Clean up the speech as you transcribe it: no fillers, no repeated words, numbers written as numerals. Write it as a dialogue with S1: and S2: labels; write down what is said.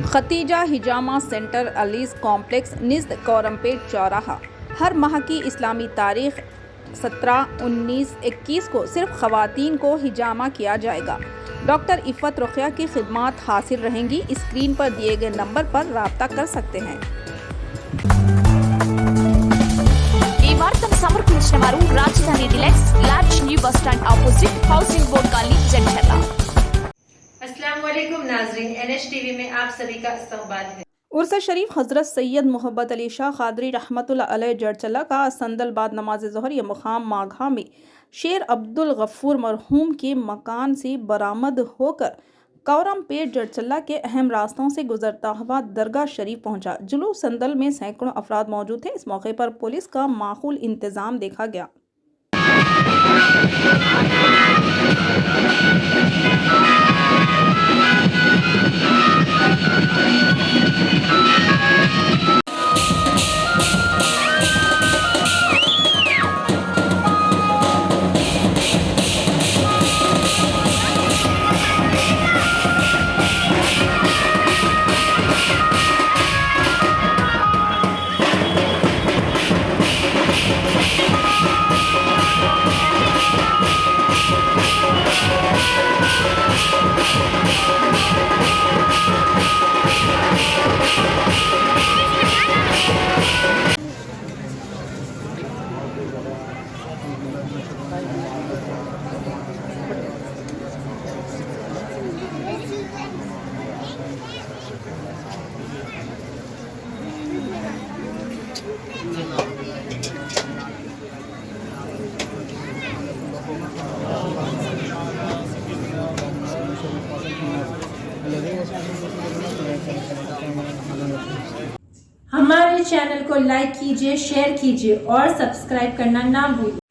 S1: Khadija हिजामा centre अलीस complex निज़द कोरमपेट चौराहा। हर माह की इस्लामी तारीख 17, 19, 21 को सिर्फ ख़वातीन को हिजामा किया जाएगा। डॉक्टर इफ़त रुक़िया की खिदमात हासिल रहेंगी। स्क्रीन पर दिए गए नंबर पर रब्ता कर सकते हैं।
S2: ఈ వార్తను సమర్పించిన వారు రాజధాని deluxe large new bus stand opposite housing board काली जंझला।
S3: अस्सलाम वालेकुम नाज़रीन, NH TV में आप सभी का इस्तकबाल है।
S1: उर्स शरीफ हज़रत सैयद मोहब्बत अली शाह क़ादरी रहमतुल्लाह अलैह जड़चला का संदल बाद नमाज ज़ोहर ये मुकाम माघा में शेर अब्दुल गफ़ूर मरहूम के मकान से बरामद होकर कोरमपेट जड़चला के अहम रास्तों से गुजरता हुआ दरगाह शरीफ पहुंचा। जुलूस संदल में सैकड़ों अफराद मौजूद थे। इस मौके पर पुलिस का माकूल इंतजाम देखा गया।
S4: हमारे चैनल को लाइक कीजिए, शेयर कीजिए और सब्सक्राइब करना ना भूलिए।